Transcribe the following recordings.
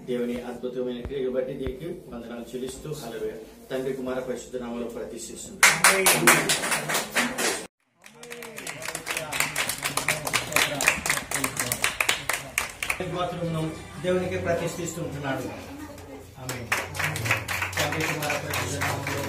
దేవుని అద్భుతమైన క్రియలు బట్టి దీనికి వందనాలు చెల్లిస్తూ హల్లెలూయా తండ్రి కుమార పరిశుద్ధ నామములో ప్రతిష్ఠిస్తున్నాం. దేవునికి ప్రతిష్ఠిస్తుంటున్నాడు. ఆమేన్. తండ్రి కుమార పరిశుద్ధ నామములో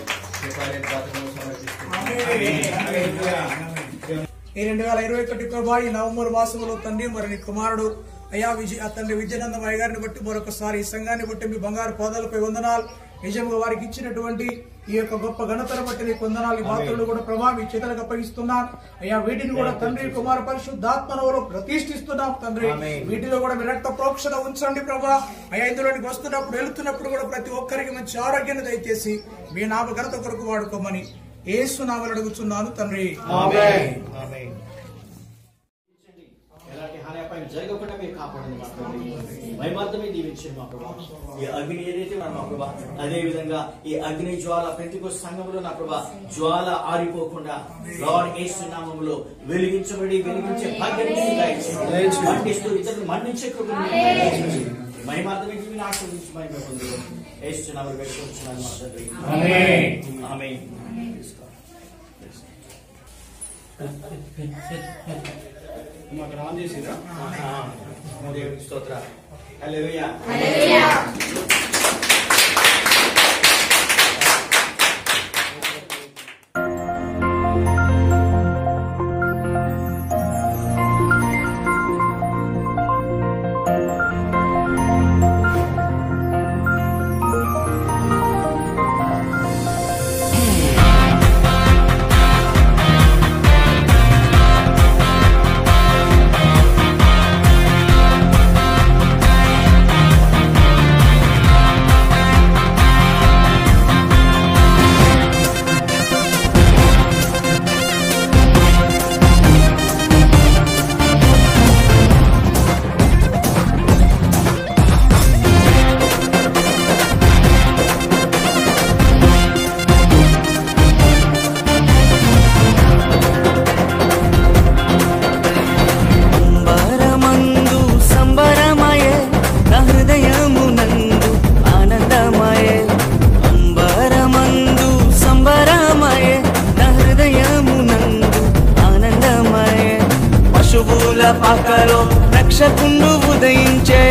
ఈ 2021 ప్రభా ఈ నవంబర్ మాసంలో తండ్రి మరి నీ కుమారుడు అయ్యా తండ్రి విజయనందమయ్య గారిని బట్టి మరొకసారి ఈ సంఘాన్ని బట్టి మీ బంగారు పాదాలపై వందనాలు. నిజంగా వారికి ఇచ్చినటువంటి ఈ యొక్క గొప్ప ఘనతను బట్టి నీకు వందనాలు. ఈ పాత్రలు కూడా ప్రభా మీ చేతులకు అప్పగిస్తున్నాను అయ్యా. వీటిని కూడా తండ్రి కుమార పరిశుద్ధాత్మలో ప్రతిష్ఠిస్తున్నాం తండ్రి. వీటిలో కూడా మీ రక్త ప్రోక్షణ ఉంచండి ప్రభా అయ్యా. ఇందులోనికి వస్తున్నప్పుడు వెళుతున్నప్పుడు కూడా ప్రతి ఒక్కరికి మంచి ఆరోగ్యాన్ని దయచేసి మీ నామ ఘనత కొరకు వాడుకోమని యేసు నామములో అడుగుతున్నాను తండ్రి. ఎలాంటి హాని జరగకుండా మీరు కాపాడండి మా తండ్రి. మహిమార్థమే దీవించండి మా ప్రభా. ఈ అగ్ని ఏదైతే మా ప్రభా అదే విధంగా ఈ అగ్ని జ్వాల పెంతెకోస్తు సంఘములో నా ప్రభా జ్వాల ఆరిపోకుండా లార్డ్ యేసు నామములో వెలిగించే భాగ్యాన్ని మండిస్తూ ఇతరులు మన్నించే మహిమార్థమే దీవిని ఆశీర్వదించి మహిమ పొందు యేసు నామములో వేడుకుంటున్నాను మా తండ్రి. ఆమేన్. మాకు రాన్ చేసిరా దేవునికి స్తోత్ర. హల్లెలూయా.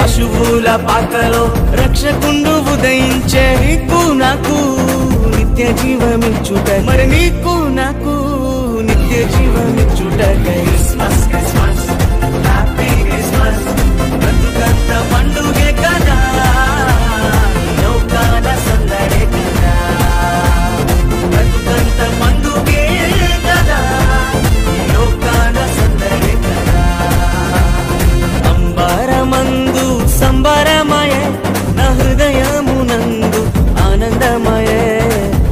పశువుల పాకలో రక్షకుండు ఉదయించే నీకు నాకు నిత్య జీవమిచ్చుట మరి నీకు నాకు నిత్య జీవమిచ్చుట. క్రిస్మస్ క్రిస్మస్ హ్యాపీ క్రిస్మస్ బ్రతుకంత పండుగే కదా లోకాన సందడే కదా బ్రతుకంత పండుగే కదా లోకాన సందడే కదా. అంబరమందు సంబరమయే నా హృదయమునందు ఆనందమయే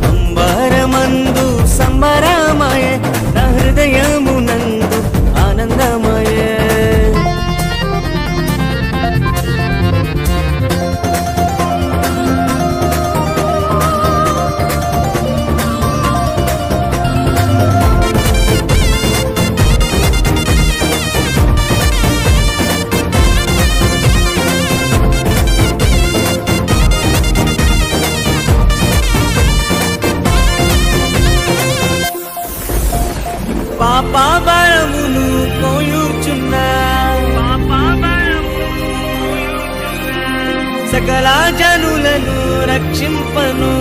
అంబరమందు సంబరమయే నా హృదయమునందు ఆనందమయే. పాపభరమును కోయుచున్నా సకల జనులను రక్షింపను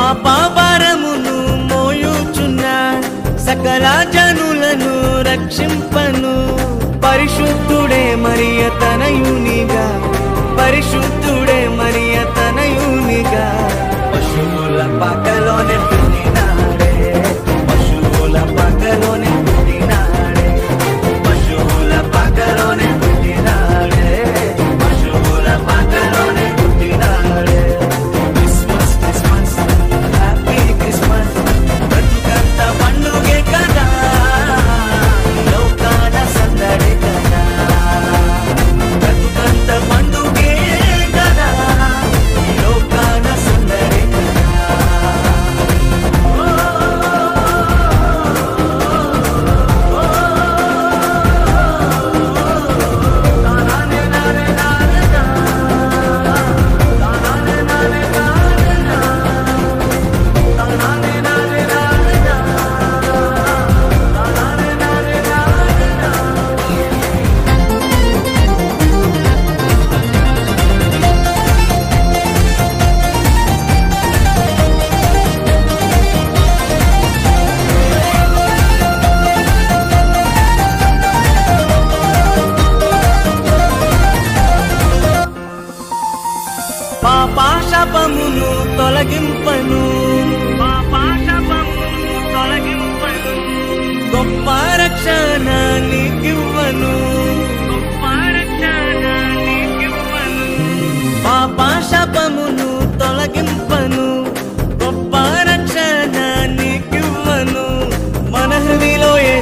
పాపభరమును మోయుచున్నా సకల జనులను రక్షింపను. పరిశుద్ధుడే మరియ తనయునిగా పరిశుద్ధుడే మరియ తనయునిగా పశువుల పక్కలోనే పుట్టినాడే పశువుల పక్కలోనే పుట్టినాడే పశువుల పక్కలోనే పుట్టినాడే పశువుల పక్కలోనే పుట్టినాడే. క్రిస్మస్ క్రిస్మస్ హ్యాపీ క్రిస్మస్ బ్రతుకంత పండుగే కదా లోకాన సందడే కదా బ్రతుకంత పండుగే కదా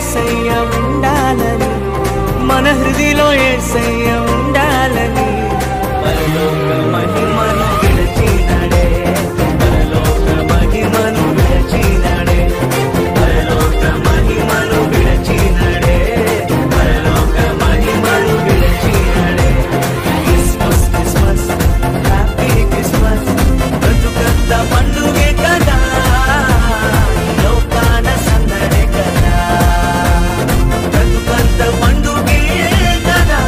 యేసయ్య ఉండాలని, మన హృదయలో యేసయ్య ఉండాలని. పరలోక మహిమను విడచినాడే, పరలోక మహిమను విడచినాడే, పరలోక మహిమను విడచినాడే, పరలోక మహిమను విడచినాడే. క్రిస్మస్ క్రిస్మస్ హ్యాపీ క్రిస్మస్, బ్రతుకంత పండుగే కదా, లోకాన సందడే కదా, బ్రతుకంత పండుగే కదా,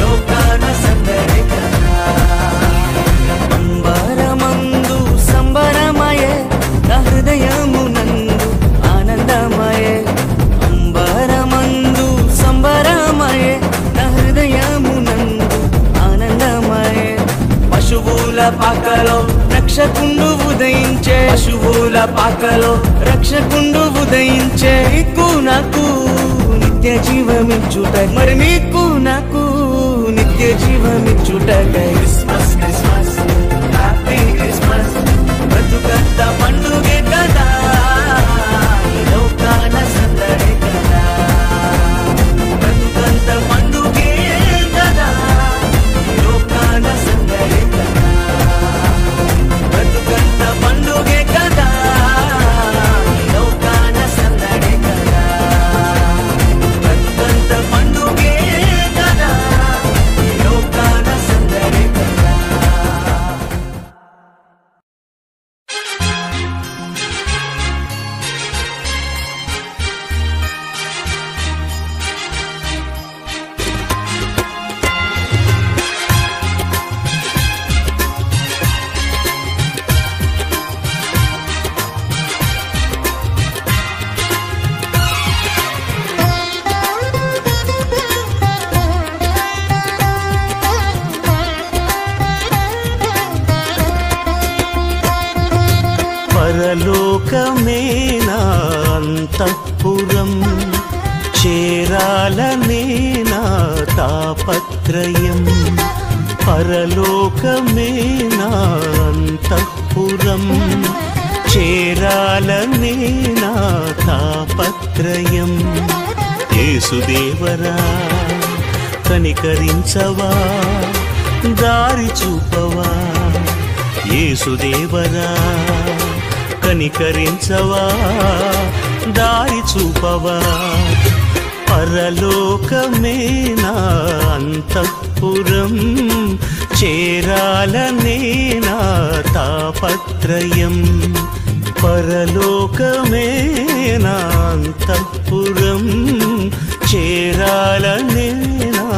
లోకాన సందడే కదా. అంబరమందు సంబరమయే, నా హృదయమునందు ఆనందమయే, అంబరమందు సంబరమయే, నా హృదయమునందు ఆనందమయే. పశువుల పాకలో రక్షకుండు ఉదయించే, పశువుల పాకలో రక్షకుండు ఉదయించే. నీకు నాకు నిత్య జీవమిచ్చుట, మరి నీకు నాకు నిత్య జీవమిచ్చుట. క్రిస్మస్ క్రిస్మస్ హ్యాపీ క్రిస్మస్, బ్రతుకంత పండుగే కదా, లోకాన సందడే కదా, బ్రతుకంత పండుగే కదా, లోకాన సందడే కదా, బ్రతుకంత పండుగే కదా, లోకాన సందడే కదా, బ్రతుకంత పండుగే కదా, లోకాన సందడే కదా. పరలోకమే నా అంతఃపురం, చేరాలనే నా తాపత్రయం. పరలోకమే నా అంతఃపురం, చేరాలనే నా తాపత్రయం. యేసుదేవరా కనికరించవా, దారి చూపవా. యేసుదేవరా కనికరించవా, దారి చూపవా. పరలోకమే నా అంతఃపురం, చేరాలనే నా తాపత్రయం. పరలోకమే నా అంతఃపురం, చేరాలనే నా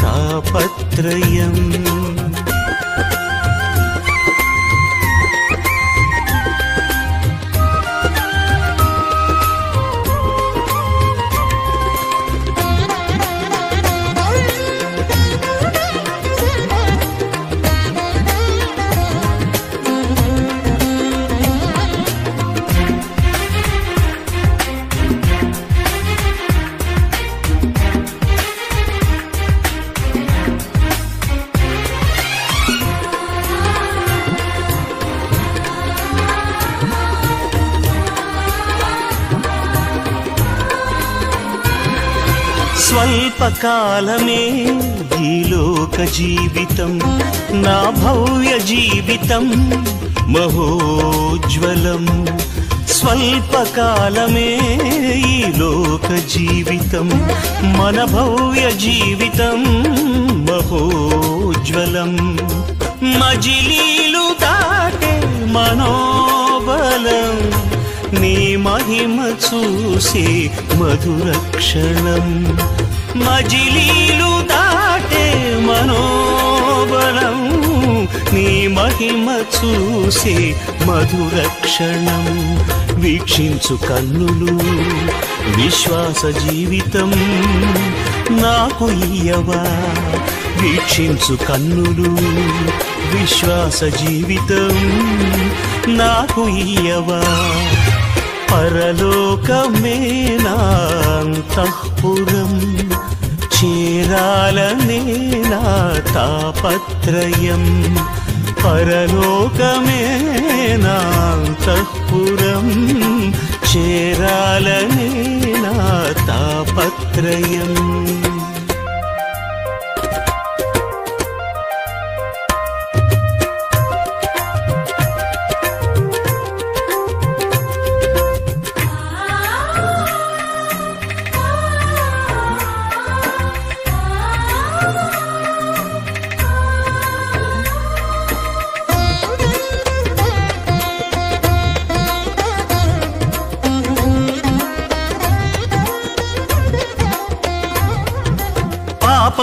తాపత్రయం. స్వల్పకాలమే ఈ లోక జీవితం, నా భవ్య జీవితం మహోజ్వలం. స్వల్పకాలమే ఈ లోక జీవితం, మన భవ్య జీవితం మహోజ్వలం. మజిలీలు దాటే మనోబలం, నీ మహిమ చూసే మధుర క్షణం. మజిలీలు దాటే మనోబలం, నీ మహిమ చూసే మధుర క్షణం. వీక్షించు కన్నులు విశ్వాస జీవితం నాకు ఇయ్యవా. వీక్షించు కన్నులు విశ్వాస జీవితం నాకు ఇయ్యవా. పరలోకమే నా అంతఃపురం, చేరాలనే నా తాపత్రయం. పరలోకమే నా అంతఃపురం, చేరాలనే నా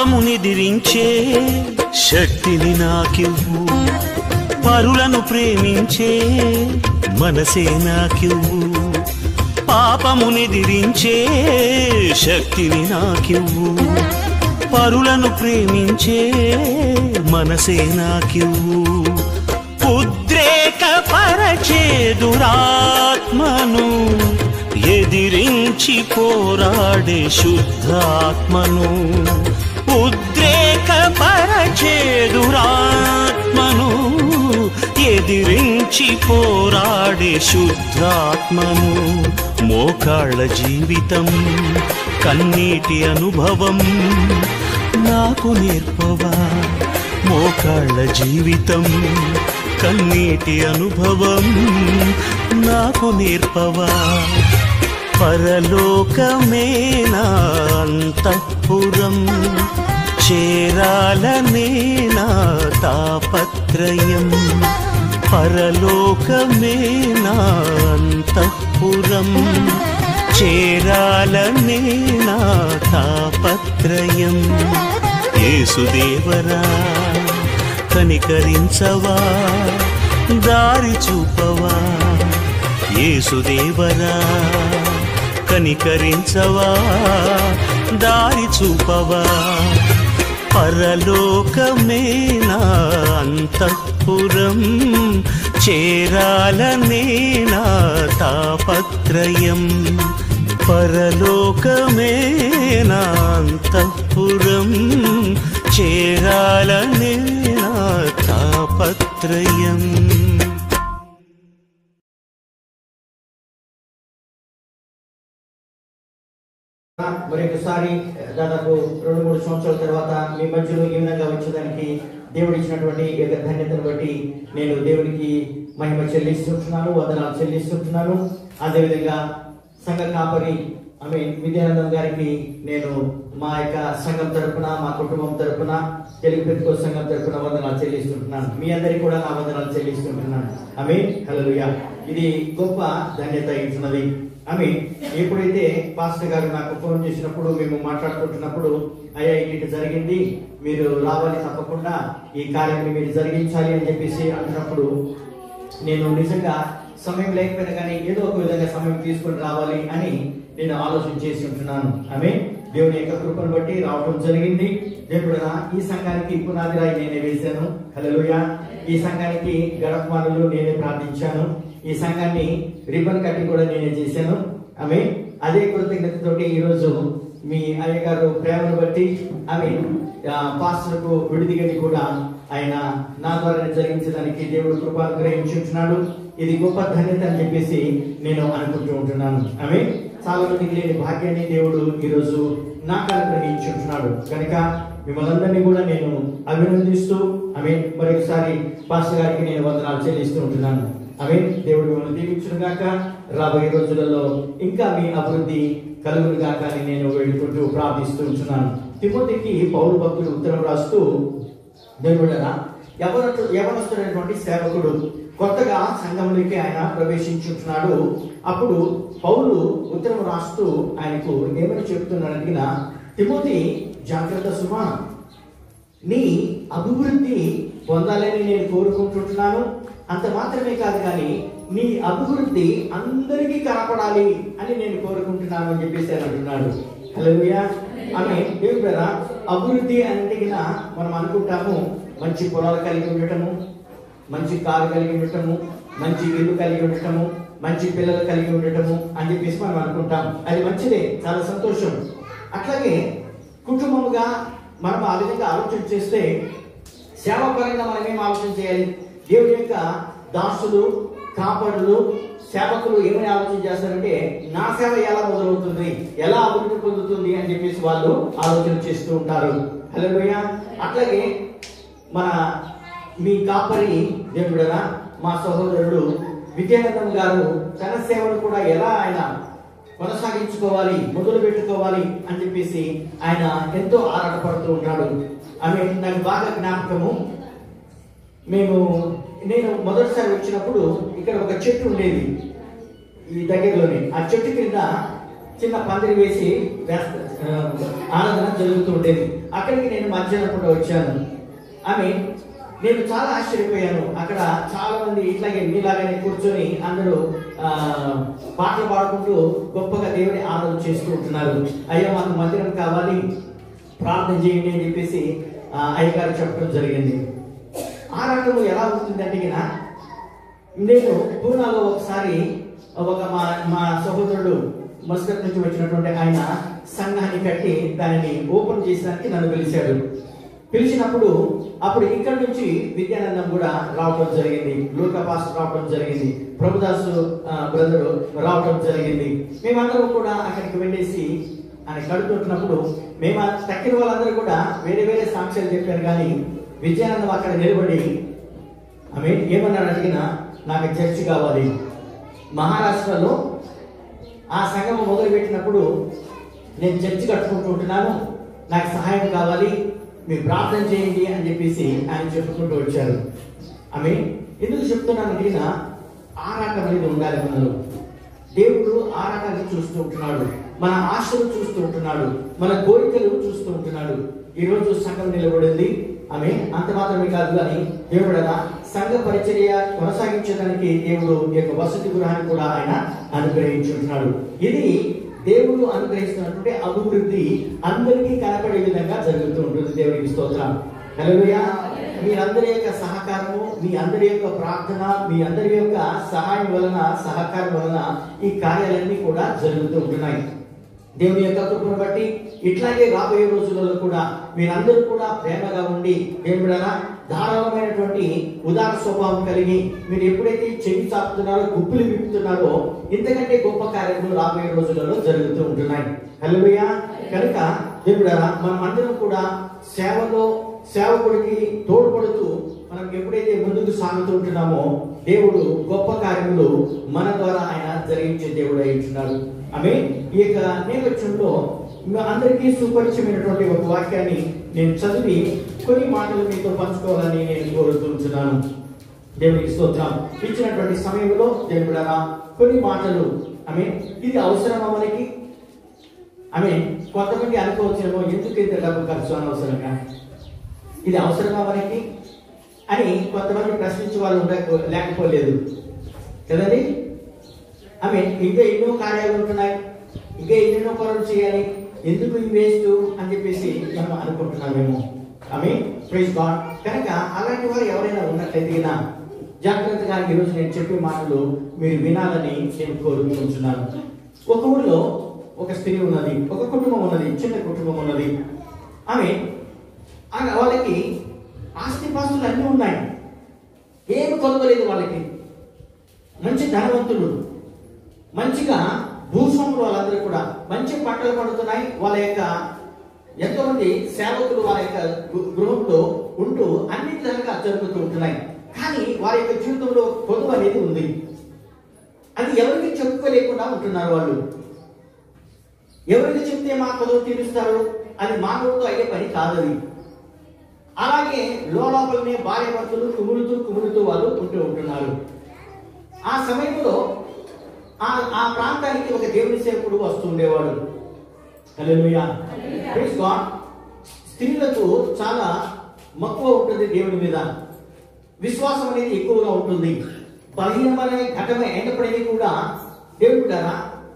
పాపమునిదిరించే శక్తిని నాకివ్వు, పరులను ప్రేమించే మనసే నాకివ్వు. పాపమునిదిరించే శక్తిని నాకివ్వు, పరులను ప్రేమించే మనసే నాకివ్వు. ఉద్రేకపరచే దురాత్మను ఎదిరించి పోరాడే శుద్ధాత్మను, ఉద్రేకపరచే దురాత్మను ఎదిరించి పోరాడే శుద్ధాత్మను. మోకాళ్ళ జీవితం కన్నీటి అనుభవం నాకు నేర్పవా, మోకాళ్ళ జీవితం కన్నీటి అనుభవం నాకు నేర్పవా. పరలోకమే నా అంతఃపురం, చేరాలనే నా తాపత్రయం. పరలోకమే నా అంతఃపురం, చేరాలనే నా తాపత్రయం. యేసుదేవరా కనికరించవా, దారి చూపవా. యేసుదేవరా కనికరించవా, దారి చూపవా. పరలోకమే నా అంతఃపురం, చేరాలనే నా తాపత్రయం. పరలోకమే నా అంతఃపురం, చేరాలనే నా తాపత్రయం. మరొకసారి దాదాపు 2-3 సంవత్సరాల తర్వాత మీ మధ్యలో ఈ విధంగా వచ్చేదానికి దేవుడు ఇచ్చినటువంటి ఈ యొక్క ధన్యతను బట్టి నేను దేవునికి మహిమ చెల్లిస్తుంటున్నాను, వందనాలు చెల్లిస్తుంటున్నాను. అదేవిధంగా సంఘ కాపరి విద్యానందం గారికి నేను మా యొక్క సంఘం తరపున, మా కుటుంబం తరపున, తెలుగు పెట్టుకో సంఘం తరపున వందనాలు చెల్లిస్తుంటున్నాను. మీ అందరికీ కూడా నా వందనాలు చెల్లిస్తుంటున్నాను. ఆమేన్, హల్లెలూయా. ఇది గొప్ప ధన్యత ఇస్తున్నది. ఎప్పుడైతే పాస్టర్ గారు నాకు ఫోన్ చేసినప్పుడు, మేము మాట్లాడుకుంటున్నప్పుడు, అయ్యా ఇటు జరిగింది, మీరు రావాలి, తప్పకుండా ఈ కార్యాన్ని మీరు జరిగించాలి అని చెప్పేసి అంటున్నప్పుడు, నేను నిజంగా సమయం లేకపోయినా కానీ ఏదో ఒక విధంగా సమయం తీసుకుని రావాలి అని నేను ఆలోచన చేసి ఉంటున్నాను. దేవుని యొక్క కృపను బట్టి రావడం జరిగింది. దేవుడు ఈ సంఘానికి పునాది రాయి నేనే వేశాను. హల్లెలూయా. ఈ సంఘానికి గడపమానులు నేనే ప్రార్థించాను. ఈ సంఘాన్ని రిబన్ కట్టి కూడా నేనే చేశాను. అదే కృతజ్ఞతతోటి ఈరోజు మీ అయ్య గారు ప్రేమను బట్టి పాస్టర్కు విడిది గది కూడా ఆయన నా ద్వారా జరిగించడానికి దేవుడు కృప అనుగ్రహించుంటున్నాడు. ఇది గొప్ప ధన్యత అని చెప్పేసి నేను అనుకుంటూ ఉంటున్నాను. చాలా మందికి లేని భాగ్యాన్ని దేవుడు ఈరోజు నాకు అనుగ్రహించుంటున్నాడు. కనుక మిమ్మల్ని అందరినీ కూడా నేను అభినందిస్తూ మరొకసారి పాస్టర్ గారికి నేను వందనాలు చెల్లిస్తూ ఉంటున్నాను. దేవుడు మిమ్మల్ని దీవించును గాక. రాబోయే రోజులలో ఇంకా మీ అభివృద్ధి కలుగును గాక అని నేను వేడుకుంటూ ప్రార్థిస్తూ ఉంటున్నాను. తిమోతికి పౌలు భక్తుడు ఉత్తరం రాస్తూ, దేవుడరా యవనస్తుడైనటువంటి సేవకుడు కొత్తగా సంఘంలోకి ఆయన ప్రవేశించుంటున్నాడు. అప్పుడు పౌలు ఉత్తరం రాస్తూ ఆయనకు ఏమని చెప్తున్నాడంటే, తిమోతి జాగ్రత్త సుమా, నీ అభివృద్ధి పొందాలని నేను కోరుకుంటుంటున్నాను. అంత మాత్రమే కాదు కానీ నీ అభివృద్ధి అందరికీ కనపడాలి అని నేను కోరుకుంటున్నాను అని చెప్పేసి అంటున్నాడు. హల్లెలూయా. దేవుడా, అభివృద్ధి అంటే మనం అనుకుంటాము మంచి పొలాలు కలిగి ఉండటము, మంచి కారు కలిగి ఉండటము, మంచి ఇల్లు కలిగి ఉండటము, మంచి పిల్లలు కలిగి ఉండటము అని చెప్పేసి మనం అనుకుంటాం. అది మంచిదే, చాలా సంతోషం. అట్లాగే కుటుంబముగా మనం ఆ విధంగా ఆలోచన చేస్తే సేవాపరంగా మనం ఏం ఆలోచన చేయాలి? దేవుని యొక్క దాసులు, కాపరులు, సేవకులు ఏమని ఆలోచన చేస్తారంటే, నా సేవ ఎలా మొదలవుతుంది, ఎలా అభివృద్ధి పొందుతుంది అని చెప్పేసి వాళ్ళు ఆలోచన చేస్తూ ఉంటారు. హల్లెలూయా. అట్లాగే మీ కాపరి దేవుడరా మా సహోదరుడు విద్యానందం గారు తన సేవను కూడా ఎలా ఆయన కొనసాగించుకోవాలి, మొదలు పెట్టుకోవాలి అని చెప్పేసి ఆయన ఎంతో ఆరాటపడుతూ ఉంటాడు. నాకు బాగా జ్ఞాపకము. నేను మొదటిసారి వచ్చినప్పుడు ఇక్కడ ఒక చెట్టు ఉండేది ఈ దగ్గరలోనే. ఆ చెట్టు కింద చిన్న పందిరి వేసి ఆరాధన జరుగుతూ ఉండేది. అక్కడికి నేను మధ్యాహ్నం పూట వచ్చాను. నేను చాలా ఆశ్చర్యపోయాను. అక్కడ చాలా మంది ఇట్లాగే మీలాగానే కూర్చొని అందరూ పాటలు పాడుకుంటూ గొప్పగా దేవుని ఆరాధన చేస్తూ ఉంటున్నారు. అయ్యా మాకు మందిరం కావాలి, ప్రార్థన చేయండి అని చెప్పేసి అయ్యగారు చెప్పడం జరిగింది. ఆరాటము ఎలా ఉంటుందంటే నేను పూనాలో ఒకసారి మా సహోదరుడు మస్కట్ నుంచి వచ్చినటువంటి ఆయన సంఘాన్ని కట్టి దానిని ఓపెన్ చేసడానికి నన్ను పిలిచినప్పుడు అప్పుడు ఇక్కడ నుంచి విద్యానందం కూడా రావడం జరిగింది, లూకా పాస్టర్ రావడం జరిగింది, ప్రభుదాసు బ్రదరు రావడం జరిగింది. మేమందరం కూడా అక్కడికి వెళ్ళేసి ఆయన కడుతుంటున్నప్పుడు మేము తక్కిన వాళ్ళందరూ కూడా వేరే వేరే సాక్ష్యాలు చెప్పారు. కానీ విద్యానందం అక్కడ నిలబడి ఏమన్నాడు అడిగినా, నాకు చర్చి కావాలి. మహారాష్ట్రలో ఆ సంఘం మొదలుపెట్టినప్పుడు నేను చర్చి కట్టుకుంటూ ఉంటున్నాను, నాకు సహాయం కావాలి, మీరు ప్రార్థన చేయండి అని చెప్పేసి ఆయన చెప్పుకుంటూ వచ్చారు. ఎందుకు చెప్తున్నాను అడిగినా, ఆరాటం అనేది ఉండాలి. మనలో దేవుడు ఆరాటాన్ని చూస్తూ ఉంటున్నాడు, మన ఆశలు చూస్తూ ఉంటున్నాడు, మన కోరికలు చూస్తూ ఉంటున్నాడు. ఈ రోజు సంఘం నిలబడింది. అంత మాత్రమే కాదు కానీ దేవుడు సంఘ పరిచర్య కొనసాగించడానికి దేవుడు ఈ యొక్క వసతి గృహాన్ని కూడా ఆయన అనుగ్రహించుంటున్నాడు. ఇది దేవుడు అనుగ్రహిస్తున్నటువంటి అభివృద్ధి అందరికీ కనపడే విధంగా జరుగుతూ ఉంటుంది. దేవునికి స్తోత్రం. హల్లెలూయా. మీరందరి యొక్క సహకారము, మీ అందరి యొక్క ప్రార్థన, మీ అందరి యొక్క సహాయం వలన, సహకారం వలన ఈ కార్యాలన్నీ కూడా జరుగుతూ ఉంటున్నాయి. దేవుని యొక్క కృపను బట్టి ఇట్లాగే రాబోయే రోజులలో కూడా మీరందరూ కూడా ప్రేమగా ఉండి దేవుడైనా ధారాళమైనటువంటి ఉదార స్వభావం కలిగి మీరు ఎప్పుడైతే చెవి చాపుతున్నారో, గుప్పులు విప్పుతున్నారో, ఇంతకంటే గొప్ప కార్యక్రమాలు రాబోయే రోజులలో జరుగుతూ ఉంటున్నాయి. హల్లెలూయా. కనుక దేవుడైనా మనం అందరం కూడా సేవకుడికి తోడ్పడుతూ మనం ఎప్పుడైతే ముందుకు సాగుతూ ఉంటున్నామో దేవుడు గొప్ప కార్యములు మన ద్వారా ఆయన జరిగించే దేవుడు అయి ఉంటున్నాడు. ఈ యొక్క నేపథ్యంలో అందరికీ సుపరిచయమైనటువంటి ఒక వాక్యాన్ని నేను చదివి కొన్ని మాటలు మీతో పంచుకోవాలని నేను కోరుతున్నాను. దేవునికి స్తోత్రం. ఇచ్చినటువంటి సమయంలో దేవుడు కొన్ని మాటలు ఇది అవసరమా మనకి? కొంతమంది అనుకోవచ్చేమో, ఎందుకు ఇంత డబ్బు ఖర్చు అనవసరంగా, ఇది అవసరమా మనకి అని కొంతమంది ప్రశ్నించే వాళ్ళు లేకపోలేదు కదండి. ఇంకా ఎన్నో కార్యాలు ఉంటున్నాయి, ఇంకా ఎన్నెన్నో పనులు చేయాలి, ఎందుకు ఈ వేస్ట్ అని చెప్పేసి మనం అనుకుంటున్నామేమో. Praise God. కనుక అలాంటి వారు ఎవరైనా ఉన్నట్లయితే జాగ్రత్తగా ఈరోజు నేను చెప్పే మాటలు మీరు వినాలని నేను కోరుకుంటున్నాను. ఒక ఊళ్ళో ఒక స్త్రీ ఉన్నది, ఒక కుటుంబం ఉన్నది, చిన్న కుటుంబం ఉన్నది. వాళ్ళకి ఆస్తిపాస్తులు అన్నీ ఉన్నాయి, ఏమి కొలవలేదు. వాళ్ళకి మంచి ధనవంతులు, మంచిగా భూస్వాములు, వాళ్ళందరూ కూడా మంచి పంటలు పండుతున్నాయి. వాళ్ళ యొక్క ఎంతో మంది సేవకులు వాళ్ళ యొక్క గృహంలో ఉంటూ అన్ని విధాలుగా జరుగుతూ ఉంటున్నాయి. కానీ వారి యొక్క జీవితంలో కొదువు అనేది ఉంది. అది ఎవరికి చెప్పుకోలేకుండా ఉంటున్నారు. వాళ్ళు ఎవరికి చెప్తే మా కొదువు తీరుస్తారు, అది మానవుడితో అయ్యే పని కాదది. అలాగే లోపలనే భార్య భర్తలు కుములుతూ వాళ్ళు ఉంటున్నారు. ఆ సమయంలో ఆ ప్రాంతానికి ఒక దేవుని సేవకుడు వస్తూ ఉండేవాడు. హల్లెలూయా. Praise God. స్త్రీలకు చాలా మక్కువ ఉంటుంది దేవుని మీద, విశ్వాసం అనేది ఎక్కువగా ఉంటుంది. బలహీనమైన ఘటన అయినప్పటికీ కూడా దేవుడు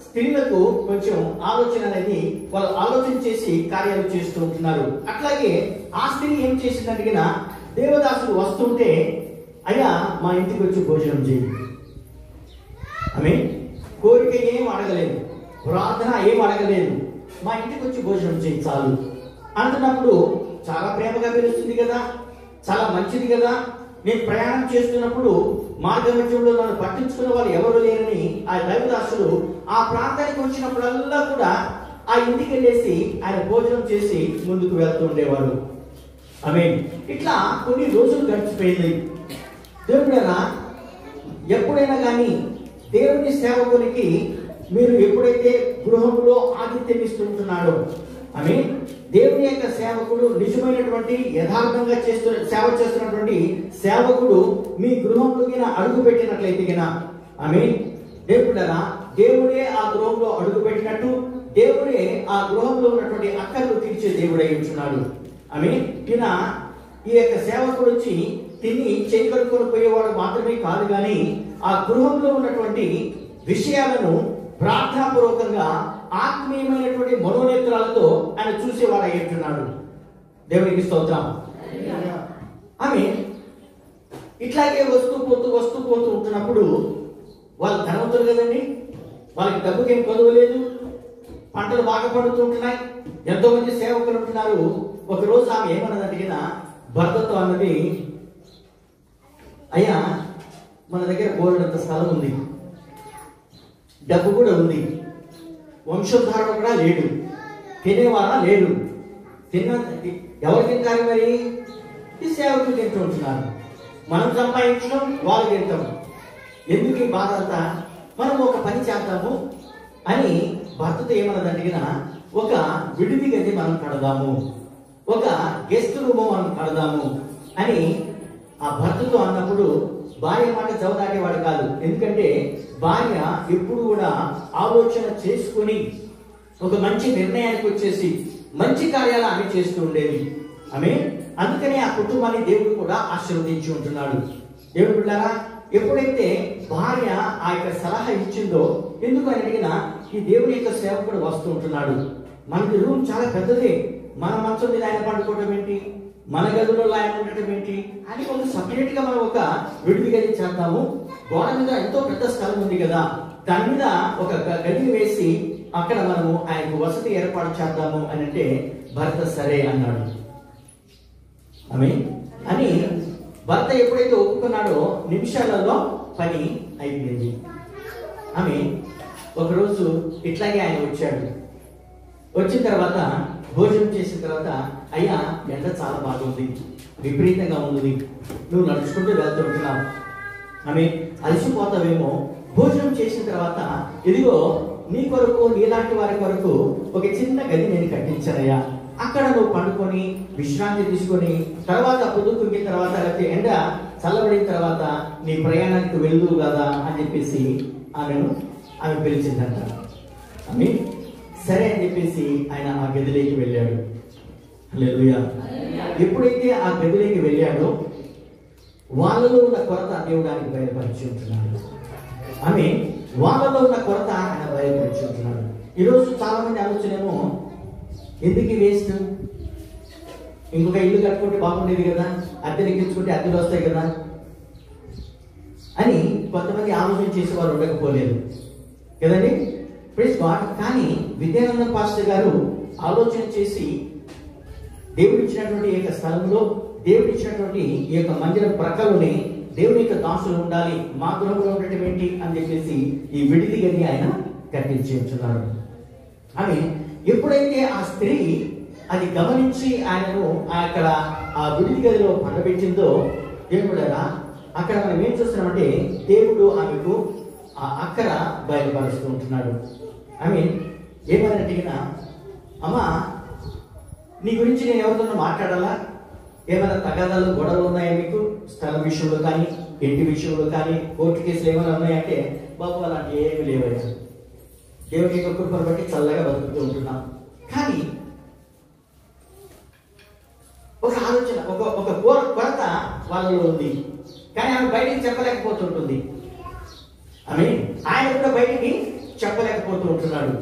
స్త్రీలకు కొంచెం ఆలోచన అనేది వాళ్ళు ఆలోచన చేసి కార్యాలు చేస్తూ ఉంటున్నారు. అట్లాగే ఆ స్త్రీ ఏం చేసిందంటే దేవదాసులు వస్తుంటే, అయ్యా మా ఇంటికి వచ్చి భోజనం చేయి. కోరిక ఏం అడగలేదు, ప్రార్థన ఏం అడగలేదు, మా ఇంటికి వచ్చి భోజనం చేయి చాలు అంటున్నప్పుడు చాలా ప్రేమగా పిలుస్తుంది కదా, చాలా మంచిది కదా. నేను ప్రయాణం చేస్తున్నప్పుడు మార్గ మధ్యంలో నన్ను పట్టించుకున్న వాళ్ళు ఎవరు లేరని ఆ దైవదాసులు ఆ ప్రాంతానికి వచ్చినప్పుడల్లా కూడా ఆ ఇంటికి వెళ్ళేసి ఆయన భోజనం చేసి ముందుకు వెళ్తూ ఉండేవాడు. ఇట్లా కొన్ని రోజులు గడిచిపోయింది. దేవుడైనా ఎప్పుడైనా కానీ దేవుని సేవకునికి మీరు ఎప్పుడైతే గృహంలో ఆతిథ్యం ఇస్తుంటున్నాడో, దేవుని యొక్క సేవకుడు నిజమైనటువంటి యథార్థంగా సేవ చేస్తున్నటువంటి సేవకుడు మీ గృహంలో అడుగు పెట్టినట్లయితే దేవుడైనా దేవుడే ఆ గృహంలో అడుగు పెట్టినట్టు దేవుడే ఆ గృహంలో ఉన్నటువంటి అక్కర్లు తీర్చే దేవుడై ఉంటున్నాడు. ఆమె ఈ యొక్క సేవకుడు వచ్చి తిని చేయి కడుక్కొని పోయేవాడు మాత్రమే కాదు, కానీ ఆ గృహంలో ఉన్నటువంటి విషయాలను ప్రార్థనాపూర్వకంగా ఆత్మీయమైనటువంటి మనోనేత్రాలతో ఆయన చూసేవాడు అయి ఉంటున్నాడు. దేవునికి స్తోత్రం. ఆమె ఇట్లాగే వస్తూ పోతూ ఉంటున్నప్పుడు వాళ్ళు ధనవంతులు కదండి, వాళ్ళకి డబ్బుకేం కొలువ లేదు, పంటలు బాగా పండుతూ ఉంటున్నాయి, ఎంతో మంది సేవకులు ఉంటున్నారు. ఒకరోజు ఆమె ఏమన్నదంటే భర్తతో అన్నది, అయ్యా మన దగ్గర బోలెడంత స్థలం ఉంది, డబ్బు కూడా ఉంది, వంశోద్ధారణ కూడా లేడు, తినేవారా లేడు, ఎవరు తింటారు మరి? ఈ సేవకులు తింటూ ఉంటున్నారు, మనం సంపాదించడం వాళ్ళు తింటాం, ఎందుకు ఈ బాధ అంతా, మనం ఒక పని చేద్దాము అని భర్తతో ఏమన్నదంటే ఒక విడిది గది మనం కడదాము, ఒక గెస్ట్ రూమ్ మనం కడదాము అని ఆ భర్తతో అన్నప్పుడు భార్య మాట చదవదాటేవాడు కాదు. ఎందుకంటే భార్య ఎప్పుడు కూడా ఆలోచన చేసుకుని ఒక మంచి నిర్ణయానికి వచ్చేసి మంచి కార్యాలు ఆమె చేస్తూ ఉండేది. ఆమె అందుకనే ఆ కుటుంబాన్ని దేవుడు కూడా ఆశీర్వదించి ఉంటున్నాడు. దేవుడు బిడ్డలారా, ఎప్పుడైతే భార్య ఆ యొక్క సలహా ఇచ్చిందో, ఎందుకు అని అడిగినా ఈ దేవుని యొక్క సేవకుడు వస్తూ ఉంటున్నాడు, మనకి రూమ్ చాలా పెద్దదే, మన మంచం మీద ఆయన పండుకోవటం ఏంటి, మన గదిలో ఆయన ఉండటం ఏంటి అని ఒక సపరేట్ గా మనం ఒక విడిది గది చేద్దాము, గోడ మీద ఎంతో పెద్ద స్థలం ఉంది కదా, దాని మీద ఒక గది వేసి అక్కడ మనము ఆయనకు వసతి ఏర్పాటు చేద్దాము అని అంటే భర్త సరే అన్నాడు. ఆమె అని భర్త ఎప్పుడైతే ఒప్పుకున్నాడో నిమిషాలలో పని అయిపోయింది. ఆమె ఒకరోజు ఇట్లాగే ఆయన వచ్చాడు. వచ్చిన తర్వాత భోజనం చేసిన తర్వాత, అయ్యా ఎండ చాలా బాగుంది, విపరీతంగా ఉంది, నువ్వు నడుచుకుంటూ వెళ్తుంటున్నావు, ఆమె అలసిపోతావేమో, భోజనం చేసిన తర్వాత ఇదిగో నీ కొరకు నీలాంటి వారి కొరకు ఒక చిన్న గది నేను కట్టించానయ్యా, అక్కడ నువ్వు పండుకొని విశ్రాంతి తీసుకొని తర్వాత పొద్దుకున్న తర్వాత లేకపోతే ఎండ చల్లబడిన తర్వాత నీ ప్రయాణానికి వెళ్దు కదా అని చెప్పేసి ఆమె పిలిచిందంట. ఆమె సరే అని చెప్పేసి ఆయన ఆ గదిలోకి వెళ్ళాడు. హల్లెలూయా. ఎప్పుడైతే ఆ గదిలోకి వెళ్ళాడో వాళ్ళలో ఉన్న కొరత దేవుడు ఆయనకు బయలుపరిచి ఉంటున్నాడు. ఆమె వాళ్ళలో ఉన్న కొరత ఆయన బయలుపరిచి ఉంటున్నాడు. ఈరోజు చాలా మంది ఆలోచనేమో, ఎందుకు వేస్ట్, ఇంకొక ఇల్లు కట్టుకుంటే బాగుండేది కదా, అద్దెలు ఎక్కించుకుంటే అద్దెలు వస్తాయి కదా అని కొంతమంది ఆలోచన చేసే వాళ్ళు ఉండకపోలేదు కదండి. Praise God. కానీ విద్యానంద పాస్టర్ గారు ఆలోచన చేసి దేవుడు ఇచ్చినటువంటి ఈ యొక్క స్థలంలో, దేవుడు ఇచ్చినటువంటి ఈ యొక్క మందిరం ప్రక్కలోనే దేవుని యొక్క దాసులు ఉండాలి, మా గృహంలో ఉండటం ఏంటి అని చెప్పేసి ఈ విడిది గది ఆయన కట్టించి ఉంటున్నారు. అని ఎప్పుడైతే ఆ స్త్రీ అది గమనించి ఆయనను అక్కడ ఆ విడిది గదిలో పండబెట్టిందో, దేవుడు అక్కడ మనం ఏం చూస్తున్నామంటే దేవుడు ఆమెకు ఆ అక్కర బయలుపరుస్తూ ఉంటున్నాడు. ఆమె ఏమని అడిగినా, అమ్మా నీ గురించి నేను ఎవరితో మాట్లాడాలా, ఏమైనా తగాదాలు గొడవలు ఉన్నాయా మీకు, స్థలం విషయంలో కానీ ఇంటి విషయంలో కానీ కోర్టు కేసులు ఏమైనా ఉన్నాయంటే, బాబు అలాంటి ఏమి లేవయ్యా, దేవుని యొక్క కృపను బట్టి చల్లగా బతుకుతూ ఉంటున్నాం. కానీ ఒక ఆలోచన, ఒక కొరత వాళ్ళలో ఉంది, కానీ ఆమె బయటికి చెప్పలేకపోతుంటుంది. ఆమె ఆయన కూడా బయటికి చెప్పలేకపోతూ ఉంటున్నాడు.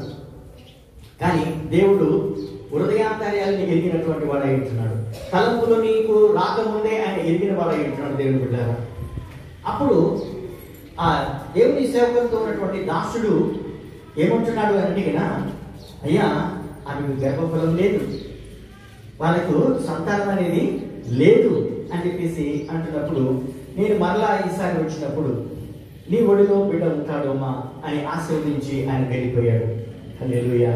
కానీ దేవుడు హృదయాంతర్యాలను ఎరిగినటువంటి వాడు అయి ఉంటున్నాడు. తలంపులు నీకు రాకముందే ఆయన ఎరిగిన వాడు అయి ఉంటున్నాడు. దేవుడు బిడ్డారా, అప్పుడు ఆ దేవుని సేవకులతో ఉన్నటువంటి దాసుడు ఏమంటున్నాడు అని అడిగినా, అయ్యా ఆమెకు గర్భఫలం లేదు, వాళ్ళకు సంతానం అనేది లేదు అని చెప్పేసి అంటున్నప్పుడు, నేను మరలా ఈసారి వచ్చినప్పుడు నీ ఒడిలో బిడ్డ ఉంటాడు అమ్మా అని ఆశీర్వదించి ఆయన వెళ్ళిపోయాడు. హల్లెలూయా.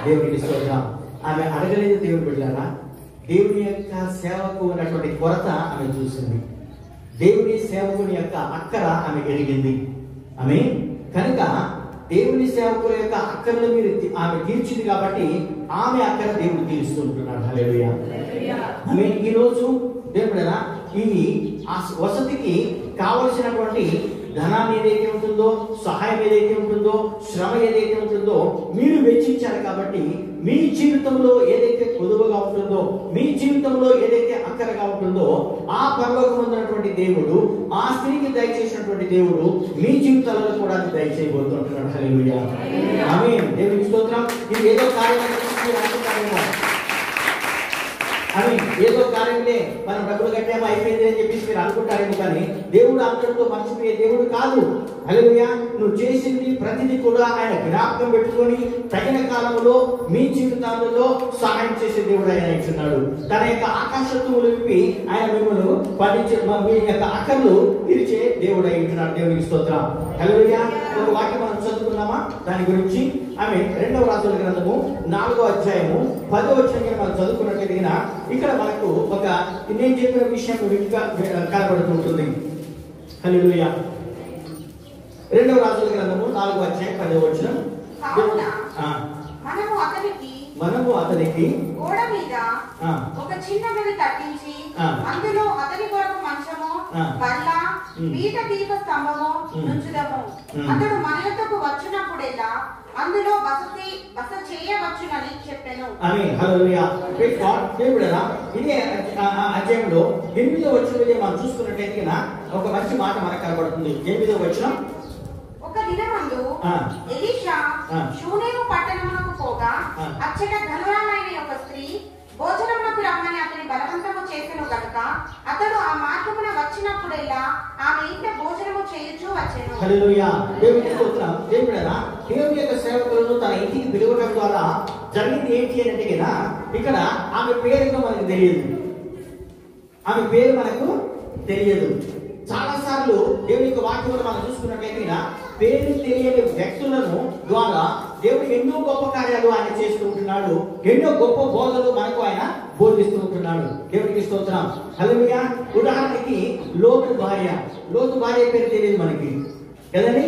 దేవునికి స్తోత్రం. ఆమె అడగలేదు దేవుడు బిడ్డలారా, దేవుని యొక్క సేవకు ఉన్నటువంటి కొరత ఆమె చూసింది, దేవుని సేవకుని యొక్క అక్కర ఆమె ఎరిగింది. ఆమె కనుక దేవుని సేవకుల యొక్క అక్కర్లు మీరు ఆమె తీర్చింది కాబట్టి ఆమె అక్కర దేవుడు తీరుస్తూ ఉంటున్నాడు. హల్లెలూయా. ఆమె ఈ రోజు దేవుడు ఈ వసతికి కావలసినటువంటి ధనాన్ని ఏదైతే ఉంటుందో, సహాయం ఏదైతే ఉంటుందో, శ్రమ ఏదైతే ఉంటుందో మీరు వెచ్చించారు కాబట్టి మీ జీవితంలో ఏదైతే కొదువుగా ఉంటుందో, మీ జీవితంలో ఏదైతే అక్కరగా ఉంటుందో ఆ పరలోకమున్నటువంటి దేవుడు, ఆ స్త్రీకి దయచేసినటువంటి దేవుడు మీ జీవితాలలో కూడా దయచేయబోతుంటున్నాడు. హల్లెలూయా, ఆమేన్. దేవునికి స్తోత్రం. ఇది ఏదో కార్యం అనుకుంటారేమో, అని ఏదో కార్యంలే మనం డబ్బులు కట్టామో అయిపోయింది అని చెప్పేసి మీరు అనుకుంటారేమో, కానీ దేవుడు అంతటితో మర్చిపోయే దేవుడు కాదు. హల్లెలూయా. నువ్వు చేసింది ప్రతిదీ కూడా ఆయన జ్ఞాపకం పెట్టుకొని తగిన కాలంలో మీ జీవితాలలో సహాయం చేసే దేవుడు ఆయన ఇస్తున్నాడు. తన యొక్క ఆకాశత్వములు విప్పి ఆయన మిమ్మల్ని పండించే మీ యొక్క అక్కర్లు తీర్చే దేవుడు అయి ఉంటున్నాడు. దేవునికి స్తోత్రం. హల్లెలూయా. ఒక వాక్యం మనం చదువుకున్నామా దాని గురించి? ఆమె 2వ రాజుల గ్రంథము 4వ అధ్యాయము 10వ వచనం మనం చదువుకున్నట్లయితే ఇక్కడ మనకు ఒక నేను చెప్పిన విషయం విడిగా కనబడుతుంటుంది. హల్లెలూయా. 2వ రాజుల గ్రంథము 4వ అధ్యాయం 10వ వచనం. మనము అతనికి గోడ మీద ఒక చిన్న గది కట్టించి అందులో అతని కొరకు మంచము, బల్ల, పీట, దీప స్తంభము నుంచుదము. అతడు మన యొద్దకు వచ్చినప్పుడెల్లా అందులో బస చేయవచ్చునని చెప్పెను. ఆమేన్. హల్లెలూయా. Praise God. దేవుడా, ఇదే అధ్యాయంలో 8వ వచనంలో మనం చూసుకున్నట్లయితే ఒక మంచి మాట మనకు కనబడుతుంది. 8వ వచనం. ఒక దినమందు ఎలీషా షూనేము పట్టణమునకు పోగా అచ్చట ధనురాలైన ఒక స్త్రీ భోజనమునకు రమ్మని అతని బలవంతము చేసెను గనుక అతడు ఆ మార్గమున వచ్చినప్పుడెల్లా ఆమె ఇంట భోజనము చేయుచూ వచ్చెను. హల్లెలూయా. దేవునికి స్తోత్రం. దేవుడా, దేవుని యొక్క సేవకులను తన ఇంటికి పిలవడం ద్వారా జరిగింది ఏంటి అంటే ఇక్కడ ఆమె పేరుగా మనకు తెలియదు. ఆమె పేరు మనకు తెలియదు. చాలా సార్లు దేవుని యొక్క వాక్యంలో మనం చూసుకున్నట్లయితే పేరు తెలియని వ్యక్తులను ద్వారా దేవుడు ఎన్నో గొప్ప కార్యాలు ఆయన చేస్తూ ఉంటున్నాడు. ఎన్నో గొప్ప బోధనలు మనకు ఆయన బోధిస్తూ ఉంటున్నాడు. దేవునికి స్తోత్రం. హల్లెలూయా. ఉదాహరణకి లోతు భార్య పేరు తెలియదు మనకి కదండి.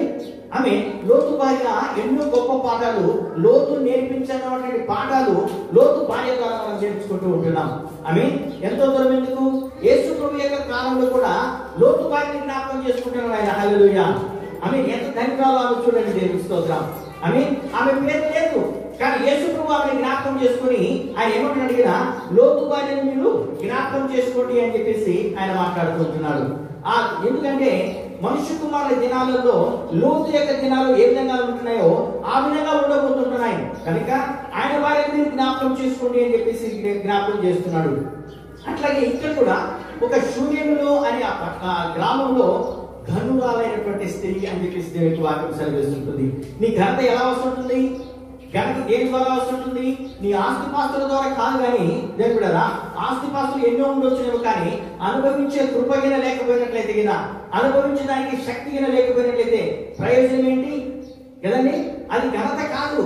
ఆమె లోతు భార్య ఎన్నో గొప్ప పాఠాలు, లోతు నేర్పించినటువంటి పాఠాలు లోతు భార్య ద్వారా మనం నేర్చుకుంటూ ఉంటున్నాం. ఆమె ఎంతో దూరం ఎందుకు, యేసు ప్రభు యొక్క కాలంలో కూడా లోతు భార్యని జ్ఞాపకం చేసుకుంటున్నాడు ఆయన. హల్లెలూయా. ఆమె ఎంత ధన్యవాదాలు ఆమె చూడండి. దేవునికి స్తోత్రం. ఆమె పేరు లేదు, కానీ యేసు ప్రభు ఆమెను జ్ఞాపకం చేసుకుని ఆయన ఏమంటున్నాడు, లోతు భార్యను మీరు జ్ఞాపకం చేసుకోండి అని చెప్పేసి ఆయన మాట్లాడుకుంటున్నాడు. ఎందుకంటే మనుష్య కుమారుల దినాలలో లోతు యొక్క దినాలు ఏ విధంగా ఉంటున్నాయో ఆ విధంగా ఉండబోతుంటున్నాయి కనుక ఆయన వారిని జ్ఞాపకం చేసుకోండి అని చెప్పేసి జ్ఞాపకం చేస్తున్నాడు. అట్లాగే ఇక్కడ కూడా ఒక శూన్యములో అనే ఆ గ్రామంలో ఘనురాలైనటువంటి స్త్రీ అని చెప్పేసి దేవునికి వాక్యం సెలవిస్తుంటుంది. నీ ఘనత ఎలా వస్తుంటుంది? ఘనత దేని ద్వారా వస్తుంటుంది? నీ ఆస్తిపాస్తుల ద్వారా కాదు. కానీ దేవుడు ఆస్తిపాస్తులు ఎన్నో ఉండొచ్చునేమో, కానీ అనుభవించే కృపగిన లేకపోయినట్లయితే అనుభవించడానికి శక్తిగిన లేకపోయినట్లయితే ప్రయోజనం ఏంటి కదండి? అది ఘనత కాదు.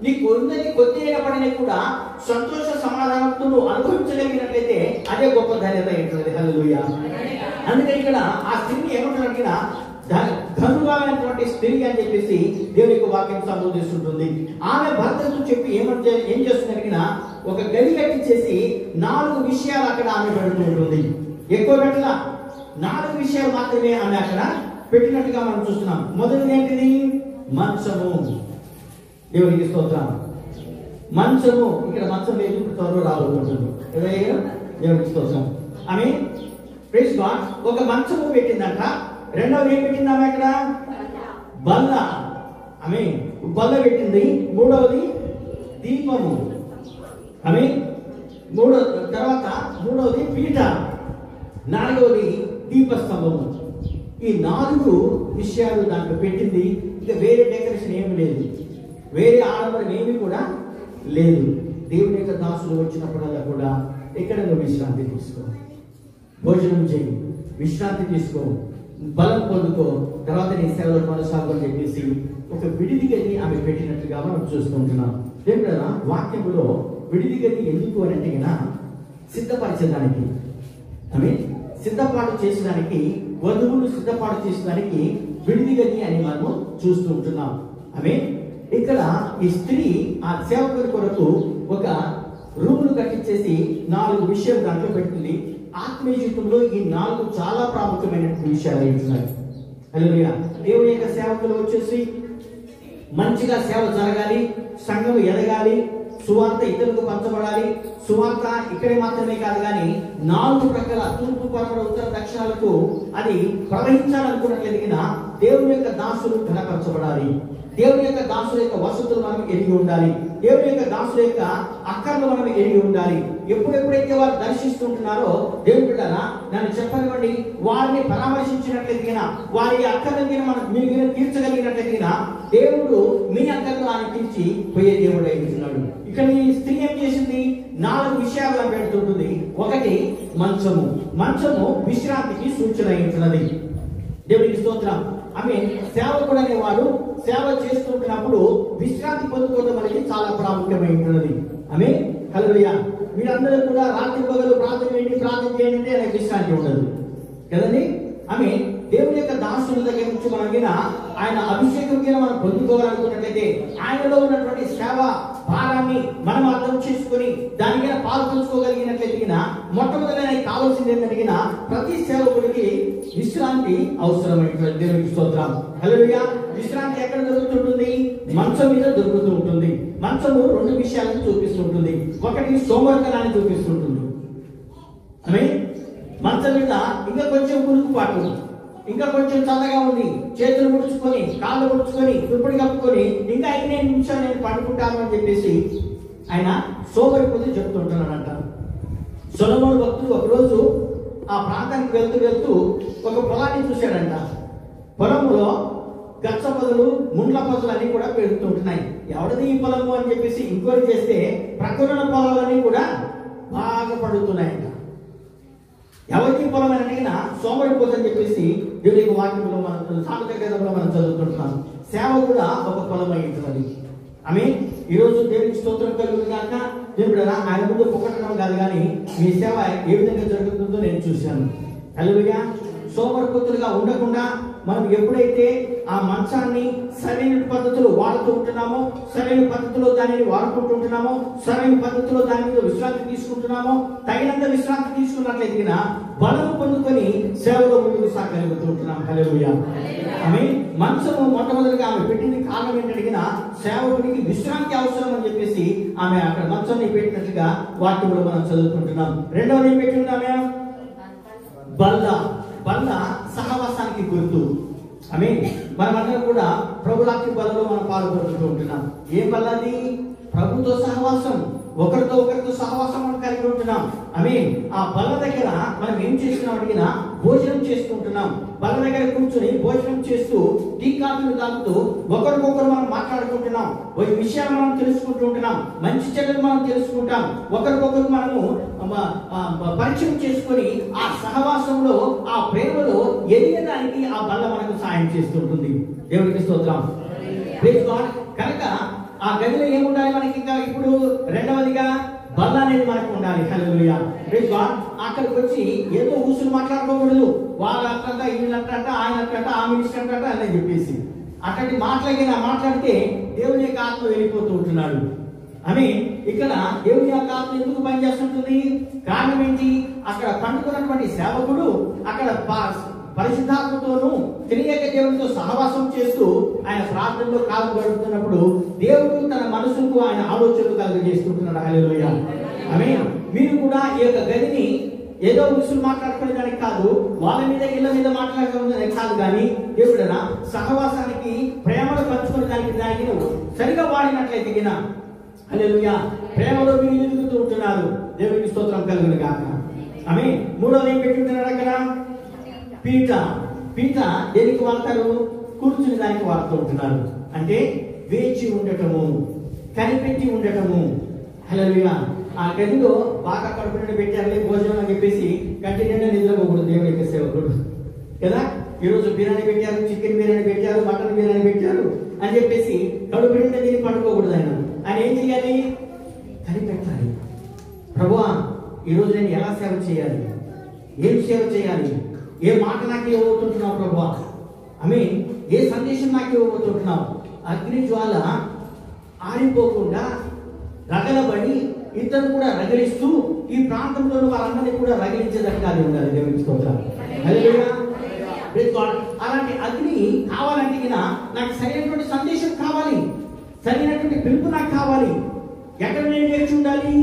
నీకు ఉన్నది కొద్ది అయినప్పటినీ కూడా సంతోష సమాధానంతో నువ్వు అనుభవించగలిగినట్లయితే అదే గొప్ప ధన్యత ఏంటంటే. హల్లెలూయా. అందుకని ఇక్కడ ఆ స్త్రీని ఏమంటున్నాడు, ఘనురాలైనటువంటి స్త్రీ అని చెప్పేసి దేవుని యొక్క వాక్యం సంబోధిస్తుంటుంది. ఆమె భర్తతో చెప్పి ఏం చేస్తున్నా ఒక గది కట్టించేసి 4 విషయాలు అక్కడ ఆమె పెడుతూ ఉంటుంది. ఎక్కువ పెట్టలా, 4 విషయాలు మాత్రమే ఆమె అక్కడ పెట్టినట్టుగా మనం చూస్తున్నాం. మొదటిది ఏంటిది? మంచము. దేవునికి స్తోత్రం. మంచము. ఇక్కడ మంచం లేదు, త్వరలో రాబోతుంటుంది. దేవునికి స్తోత్రం. ఆమె ప్రైజ్ గాడ్. ఒక మంచము పెట్టిందంట. రెండవది ఏం పెట్టిందామె అక్కడ? బల్ల. ఆమె బల్ల పెట్టింది. మూడవది దీపము. ఆమె మూడవది పీఠ. 4వది దీపస్తంభము. ఈ 4 విషయాలు దాంట్లో పెట్టింది. ఇక వేరే డెకరేషన్ ఏమి లేదు, వేరే ఆడంబరం ఏమి కూడా లేదు. దేవుని యొక్క దాసులు వచ్చినప్పుడల్లా కూడా ఇక్కడ నువ్వు విశ్రాంతి తీసుకో, భోజనం చేయి, విశ్రాంతి తీసుకో, బలం పొందుకో, తర్వాత నీ సేవలు కొనసాగు అని చెప్పేసి ఒక విడిది గది ఆమె పెట్టినట్టుగా మనం చూస్తుంటున్నాం. దేవుడు వాక్యంలో విడిది గది ఎందుకు అని అంటే సిద్ధపరచడానికి, ఆమె సిద్ధపాటు చేసడానికి, వధువులు సిద్ధపాటు చేసడానికి విడిది గది అని మనము చూస్తూ ఉంటున్నాం. ఆమె ఇక్కడ ఈ స్త్రీ ఆ సేవకుడి కొరకు ఒక రూములు కట్టించేసి 4 విషయాలు దాంట్లో పెట్టింది. ఆత్మీయ జీవితంలో ఈ 4 చాలా ప్రాముఖ్యమైన విషయాలు ఉన్నాయి. హల్లెలూయా. దేవుని యొక్క సేవకులు వచ్చేసి మంచిగా సేవ జరగాలి, సంఘం ఎదగాలి, సువార్త ఇతరులకు పంచబడాలి. సువార్త ఇక్కడే మాత్రమే కాదు కానీ 4 ప్రక్కల తూర్పు పడమర ఉత్తర దక్షిణాలకు అది ప్రవహించాలనుకున్నట్లయితే దేవుని యొక్క దాసులు ఘనపరచబడాలి. దేవుని యొక్క దాసుల యొక్క వసతులు మనం ఎరిగి ఉండాలి. దేవుని యొక్క దాసుల యొక్క అక్కర్లు మనం ఎరిగి ఉండాలి. ఎప్పుడెప్పుడైతే వారు దర్శిస్తుంటున్నారో దేవుని బిడ్డలారా నన్ను చెప్పనివ్వండి, వారిని పరామర్శించినట్లయితే వారి అక్కర్లని మనం మీరు తీర్చగలిగినట్లయితే దేవుడు మీ అక్కర్లు ఆయన తీర్చి పోయే దేవుడు అయిపోతున్నాడు. ఇక్కడ ఈ స్త్రీ ఏం చేసింది? 4 విషయాలు పెడుతుంటుంది. ఒకటి మంచము. మంచము విశ్రాంతికి సూచన అయింటున్నది. దేవునికి స్తోత్రం. ఆమె సేవకుడు అనేవాడు సేవ చేస్తుంటున్నప్పుడు విశ్రాంతి పొందుకోవడం అనేది చాలా ప్రాముఖ్యమైనది. ఆమె హల్లెలూయా. మీరందరూ కూడా రాత్రి పగలు ప్రార్థన చేయండి అంటే ఆయనకు విశ్రాంతి ఉండదు కదండి. ఆమె దేవుని యొక్క దాసుల దగ్గర నుంచి మనం ఆయన అభిషేకం మనం పొందుకోవాలనుకున్నట్లయితే ఆయనలో ఉన్నటువంటి సేవ భారాన్ని మనం అర్థం చేసుకుని దానికైనా పాలు పంచుకోగలిగినట్లయితే మొట్టమొదటి కావాల్సింది ఏంటంటే ప్రతి సేవకుడికి విశ్రాంతి అవసరమైనటువంటి దేవునికి స్తోత్రం. హల్లెలూయా. విశ్రాంతి ఎక్కడ దొరుకుతుంటుంది? మంచం మీద దొరుకుతూ ఉంటుంది. మంచము 2 విషయాలను చూపిస్తుంటుంది. ఒకటి సోమరితనాన్ని చూపిస్తుంటుంది. ఆమె మంచం మీద ఇంకా కొంచెం కురుకుపాటు, ఇంకా కొంచెం చల్లగా ఉంది, చేతులు ముడుచుకొని కాళ్ళు ముడుచుకొని దుప్పటి కప్పుకొని ఇంకా 5 నిమిషాలు నేను పండుకుంటాను అని చెప్పేసి ఆయన సోమరిపోతే చెప్తుంటున్నాడంట. సొలొమోను భక్తుడు ఒకరోజు ఆ ప్రాంతానికి వెళ్తూ ఒక పొలాన్ని చూశాడంట. పొలంలో గచ్చ పొదలు, ముండ్ల పొదలు అన్ని కూడా పెరుగుతుంటున్నాయి. ఎవరిది ఈ పొలము అని చెప్పేసి ఎంక్వైరీ చేస్తే ప్రక్కన పొలాలన్నీ కూడా బాగా పడుతున్నాయంట. ఎవరికి పొలం అని అడిగినా సోమరిపోతని చెప్పేసి దేవుని వాక్యంలో మనం సామెతలో మనం చదువుతుంటున్నాం. సేవ కూడా ఒక పొలం అయింటున్నది. ఆమె ఈరోజు దేవునికి స్తోత్రం కలుగుతుంది కాక దేవుడు ఆయన ముందు పొగట్టడం కాదు కానీ మీ సేవ ఏ విధంగా జరుగుతుందో నేను చూశాను. హల్లెలూయా. సోమరిపోతులుగా ఉండకుండా మనం ఎప్పుడైతే ఆ మంచాన్ని సరైన పద్ధతిలో వాడుతూ ఉంటున్నామో, సరైన పద్ధతిలో దానిని వాడుకుంటుంటున్నామో, సరైన పద్ధతిలో దాని మీద విశ్రాంతి తీసుకుంటున్నామో, తగినంత విశ్రాంతి తీసుకున్నట్లయితే బలం పొందుకొని సేవలో ముందుకు సాగలుగుతూ ఉంటున్నాం. హల్లెలూయా. ఆమె మంచము మొట్టమొదటిగా ఆమె పెట్టింది కారణం ఏంటంటే సేవకుడికి విశ్రాంతి అవసరం అని చెప్పేసి ఆమె అక్కడ మంచాన్ని పెట్టినట్లుగా వాక్యంలో మనం చదువుకుంటున్నాం. రెండవది ఏం పెట్టింది ఆమె? బల్ల. బల్ల సహవాసానికి గుర్తు. ఆమె మనమందరం కూడా ప్రభులాకి బలలో మనం పాల్గొంటూ ఉంటున్నాం. ఏ బల్లది? ప్రభుతో సహవాసం, ఒకరితో సహవాసం మనం కలిగి ఉంటున్నాం. ఆమె ఆ బల్ల దగ్గర మనం ఏం చేస్తున్నాం అడిగినా భోజనం చేసుకుంటున్నాం. బల్ల దగ్గర కూర్చొని భోజనం చేస్తూ టీ కాఫీలు తాగుతూ ఒకరికొకరు మనం మాట్లాడుకుంటున్నాం. విషయాలు మనం తెలుసుకుంటూ ఉంటున్నాం. మంచి చెడ్డలు మనం తెలుసుకుంటాం. ఒకరికొకరు మనము పరిచయం చేసుకొని ఆ సహవాసంలో ఆ ప్రేమలో ఎదిగడానికి ఆ బల్ల మనకు సాయం చేస్తుంటుంది. దేవుడికి స్తోత్రం. కనుక ఆ గదిలో ఏముండాలి మనకి? ఇంకా ఇప్పుడు రెండవదిగా బల్ల అనేది మనకు ఉండాలి. హల్లెలూయా. అక్కడికి వచ్చి ఏదో ఊసులు మాట్లాడుకోకూడదు. వాళ్ళు అట్లంట, వీళ్ళంట, ఆయన అట్లంట, ఆ మినిస్టర్ అంట అని చెప్పేసి అట్లాంటి మాట్లాడితే దేవుని యొక్క ఆత్మ వెళ్ళిపోతూ ఉంటున్నాడు. అని ఇక్కడ దేవుని యొక్క ఆత్మ ఎందుకు పనిచేస్తుంటుంది? కారణం ఏంటి? అక్కడ పండుకున్నటువంటి సేవకుడు అక్కడ పరిశుద్ధాత్మతోనూ తెలియక దేవునితో సహవాసం చేస్తూ ఆయన ప్రార్థనలో కాలం గడుపుతున్నప్పుడు దేవుడు తన మనసుకు ఆయన ఆలోచనలు కలుగజేస్తుంటున్నాడు. హల్లెలూయా. ఆమేన్. మీరు కూడా ఈ యొక్క గదిని ఏదో విషయం మాట్లాడుకునే దానికి కాదు, వాళ్ళ మీద ఇళ్ళ మీద మాట్లాడుకునే కాదు, కానీ దేవుడనా సహవాసానికి ప్రేమను పంచుకునే దానికి సరిగా వాడినట్లయితే గిన హల్లెలూయా ప్రేమలో మీరు ఎదుగుతూ ఉంటున్నారు. దేవునికి స్తోత్రం కలుగును గాక. ఆమేన్. మూడోది ఏం పెట్టుకుంటున్నారు అక్కడ? పీఠ. పీఠ దేనికి వాడతారు? కూర్చుని దానికి వాడుతూ ఉంటున్నారు. అంటే వేచి ఉండటము, కనిపెట్టి ఉండటము. హల్లెలూయా. ఆ గదిలో బాగా కడుపు నిండా పెట్టారులే భోజనం అని చెప్పేసి కంటి నిండా నిద్రపోకూడదు దేవుని యొక్క సేవకుడు కదా. ఈరోజు బిర్యానీ పెట్టారు, చికెన్ బిర్యానీ పెట్టారు, మటన్ బిర్యానీ పెట్టారు అని చెప్పేసి కడుపు నిండా తిని పండుకోకూడదు. ఆయన ఏం చేయాలి? కనిపెట్టాలి. ప్రభువా ఈరోజు నేను ఎలా సేవ చేయాలి, ఏం సేవ చేయాలి, ఏ మాట నాకు ఇవ్వబోతుంటున్నావు ప్రభువా, ఏ సందేశం నాకు ఇవ్వబోతుంటున్నావు. అగ్ని జ్వాల ఆరిపోకుండా రగలబడి ఇతను కూడా రగిలిస్తూ ఈ ప్రాంతంలో వారందరినీ కూడా రగిలించేదట్టు ఉండాలి. దేవునికి స్తోత్రం. హల్లెలూయా. అలాంటి అగ్ని కావాలంటే గిన నాకు సరైనటువంటి సందేశం కావాలి, సరైనటువంటి పిలుపు నాకు కావాలి. ఎక్కడ నేను నేర్చి ఉండాలి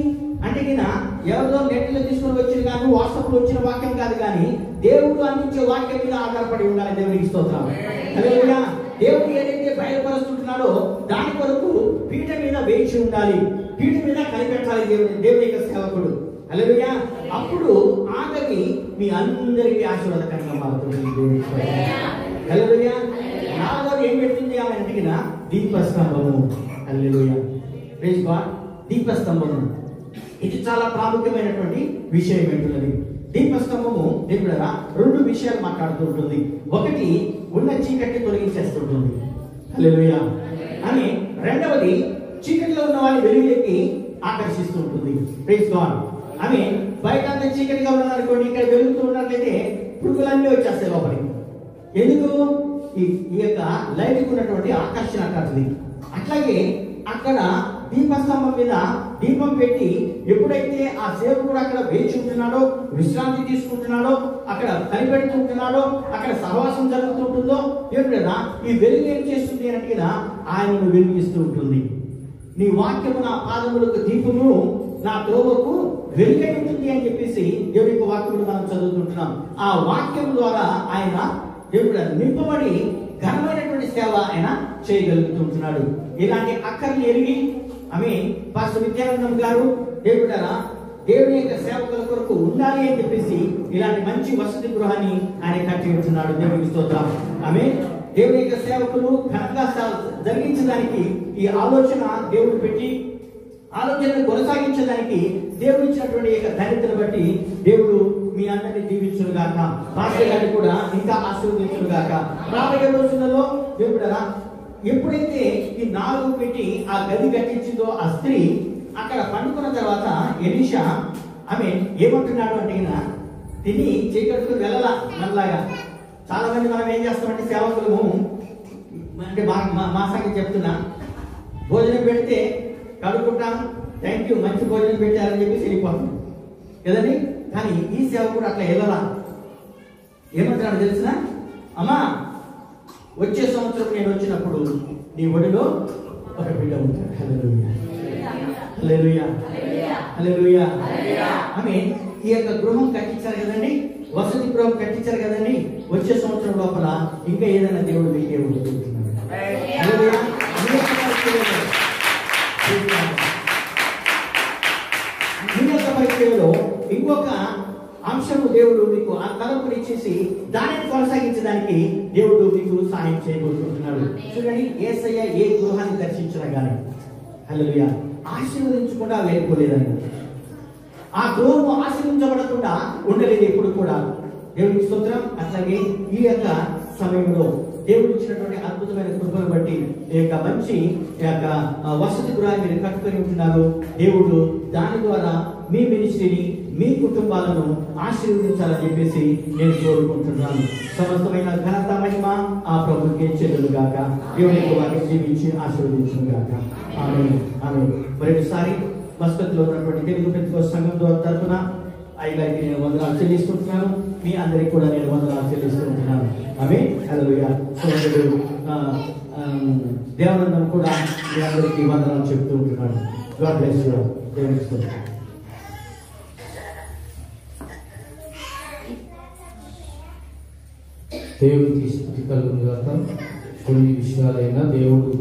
అంటే గిన ఎవరిదో నెట్లో తీసుకుని వచ్చిన కానీ వాట్సాప్ లో వచ్చిన వాక్యం కాదు, కానీ దేవుడు అందించే వాక్యం మీద ఆధారపడి ఉండాలి. దేవునికి స్తోత్రం. హల్లెలూయా. దేవుడు ఏదైతే బయలుపరుస్తుంటున్నాడో దాని కొరకు పీఠ మీద వేచి ఉండాలి, పీఠ మీద కనిపెట్టాలి దేవుని యొక్క సేవకుడు. హల్లెలూయా. అప్పుడు ఆగమి మీ అందరికీ ఆశీర్వాదకరంగా మారుతుంది. హల్లెలూయా. నాలో ఏం పెడుతుంది ఆమె అంటే దీపస్తంభము. హల్లెలూయా. Praise God. దీపస్తంభము ఇది చాలా ప్రాముఖ్యమైనటువంటి విషయం ఏంటున్నది. దీపస్తంభము దేవుడా 2 విషయాలు మాట్లాడుతూ ఉంటుంది. ఒకటి ఉన్న చీకటి తొలగించేస్తుంటుంది. హల్లెలూయా. అని రెండవది చీకటిలో ఉన్న వాళ్ళని వెలుగులోకి ఆకర్షిస్తూ ఉంటుంది. Praise God. అని బయట అంతా చీకటిగా ఉన్నారనుకోండి, ఇక్కడ వెలుగుతూ ఉన్నట్లయితే పురుగులన్నీ వచ్చేస్తాయి లోపలికి. ఎందుకు? ఈ యొక్క లైట్కి ఉన్నటువంటి ఆకర్షణ అట్లా. అట్లాగే అక్కడ దీపస్తంభం మీద దీపం పెట్టి ఎప్పుడైతే ఆ సేవకుడు అక్కడ వేచి ఉంటున్నాడో, విశ్రాంతి తీసుకుంటున్నాడో, అక్కడ కనిపెడుతుంటున్నాడో, అక్కడ సహవాసం జరుగుతుంటుందో ఎప్పుడైనా ఈ వెలుగు ఏం చేస్తుంది అంటే ఆయనను వెలిగిస్తూ ఉంటుంది. నీ వాక్యము నా పాదములకు దీపము, నా త్రోవకు వెలుగై ఉంటుంది అని చెప్పేసి దేవుడి యొక్క వాక్యములు మనం చదువుతుంటున్నాం. ఆ వాక్యం ద్వారా ఆయన దేవుడు నింపబడి ఘనమైనటువంటి సేవ ఆయన చేయగలుగుతుంటున్నాడు. ఇలాంటి అక్కర్ని ఎరిగి పాస్టర్ విద్యానందం గారు దేవుని యొక్క సేవకుల కొరకు ఉండాలి అని చెప్పేసి ఇలాంటి మంచి వసతి గృహాన్ని ఆయన కట్టి ఉంటున్నాడు. దేవునికి స్తోత్రం. దేవుని యొక్క సేవకులు ఘనంగా జరిగించడానికి ఈ ఆలోచన దేవుడు పెట్టి ఆలోచనను కొనసాగించడానికి దేవుడు ఇచ్చినటువంటి యొక్క ధన్యతను బట్టి దేవుడు మీ అందరినీ దీవించును గాక. పాస్టర్ గారిని కూడా ఇంకా ఆశీర్వదించును గాక. రాబోయే రోజులలో దేవుడు ఎప్పుడైతే ఈ 4 పెట్టి ఆ గది కట్టించిందో ఆ స్త్రీ అక్కడ పండుకున్న తర్వాత ఎలీషా ఏమంటున్నాడు అంటే తిని చీకటికి వెళ్ళాల మనలాగా. చాలా మంది మనం ఏం చేస్తామంటే సేవకులము అంటే మా సంగతి చెప్తున్నా, భోజనం పెడితే కడుక్కుంటాం, థ్యాంక్ యూ మంచి భోజనం పెట్టారని చెప్పి వెళ్ళిపోతాం కదండి. కానీ ఈ సేవకుడు అట్లా వెళ్ళాలా. ఏమంటున్నాడు తెలిసిన? అమ్మా, వచ్చే సంవత్సరం నేను వచ్చినప్పుడు నీ ఒడిలో ఒక బిడ్డ ఉంటాడు. హల్లెలూయా. హల్లెలూయా. హల్లెలూయా. ఈ యొక్క గృహం కట్టించారు కదండి, వసతి గృహం కట్టించారు కదండి. వచ్చే సంవత్సరం లోపల ఇంకా ఏదైనా దేవుడు మీకే ఉంటున్నాడు. హల్లెలూయా. పరిచయంలో ఇంకొక అంశము దేవుడు మీకు ఆ తలంపుని ఇచ్చేసి దానిని కొనసాగించడానికి దేవుడు మీకు సహాయం చేయబోతున్నాడు. చూడండి, యేసయ్య ఏ గృహాన్ని దర్శించినా గానీ హల్లెలూయా ఆశీర్వదించకుండా వెళ్ళిపోలేదని, ఆ గృహము ఆశీర్వించబడకుండా ఉండలేదు ఎప్పుడు కూడా. దేవుడికి స్తోత్రం. అట్లాగే ఈ యొక్క సమయంలో దేవుడు ఇచ్చినటువంటి అద్భుతమైన కృపను బట్టి ఈ యొక్క మంచి వసతి గృహాన్ని మీరు కట్టుకొని ఉంటున్నారు. దేవుడు దాని ద్వారా మీ మినిస్ట్రీని, మీ కుటుంబాలను ఆశీర్వదించాలని చెప్పేసి నేను కోరుకుంటున్నాను. సమస్తమైన ఘనత మహిమ ఆ ప్రభుకే చెల్లును గాక. దేవుని వారిని జీవించి ఆశీర్వదించును గాక. ఆమేన్. ఆమేన్. మరొకసారి మస్కత్లో ఉన్నటువంటి తెలుగు పెద్ద సంఘం తరఫున అయ్యగారికి నేను వందనాలు చెల్లిస్తుంటున్నాను. మీ అందరికి కూడా నేను వందనాలు చెల్లిస్తుంటున్నాను. ఆమేన్. హల్లెలూయా. సోదరుడు దేవానందం కూడా మీ అందరికీ వందనాలు చెప్తూ ఉంటున్నాను. God bless you. దేవునికి స్తోత్రం. దేవునికి స్తుతి కలుగును గాక. కొన్ని విషయాలైనా దేవుడు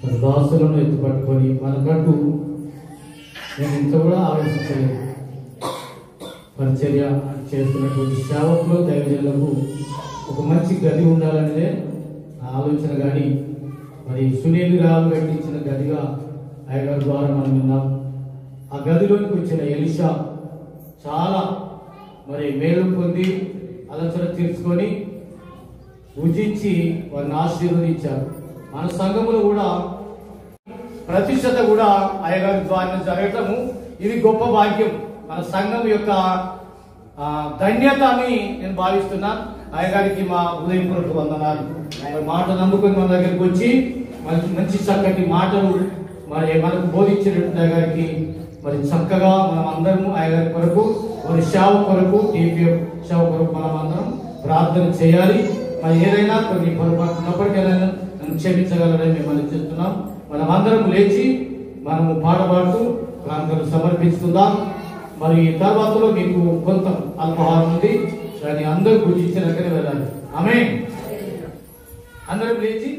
మన దాసులను ఎత్తుపట్టుకొని మనకంటూ నేను ఇంత కూడా ఆలోచించలేదు. పరిచర్య చేస్తున్నటువంటి సేవకులు, దైవజనులకు ఒక మంచి గది ఉండాలనేదే నా ఆలోచన. కానీ మరి సునీల్ గారు కట్టించిన గదిగా అయ్యగారి ద్వారా మనం విన్నాం. ఆ గదిలోనికి వచ్చిన ఎలీషా చాలా మరి మేలు పొంది అలసట తీర్చుకొని పూజించి వారిని ఆశీర్వదించారు. మన సంఘములో కూడా ప్రతిష్టత కూడా అయ్యగారి ద్వారా జరగటము ఇది గొప్ప భాగ్యం, మన సంఘం యొక్క ధన్యత అని నేను భావిస్తున్నాను. అయ్యగారికి మా హృదయపూర్వక వందనాలు. మాట నమ్ముకొని మన దగ్గరికి వచ్చి మంచి చక్కటి మాటలు మనకు బోధించినట్టు అయ్యగారికి మరి చక్కగా మనం అందరము అయ్యగారి కొరకు, వారి సేవ కొరకు, సేవ కొరకు మనం అందరం ప్రార్థన చేయాలి. మరి ఏదైనా కొన్ని పొరపాటు ఉన్నప్పటికైనా నన్ను క్షమించగలరని మిమ్మల్ని చెప్తున్నాం. మనం అందరం లేచి మనము పాటపాడుతూ ప్రాంతాలు సమర్పించుకుందాం. మరి తర్వాతలో మీకు కొంత అల్పహారం ఉంది, కానీ అందరూ పూజించినాకనే వెళ్ళాలి. ఆమేన్. అందరం లేచి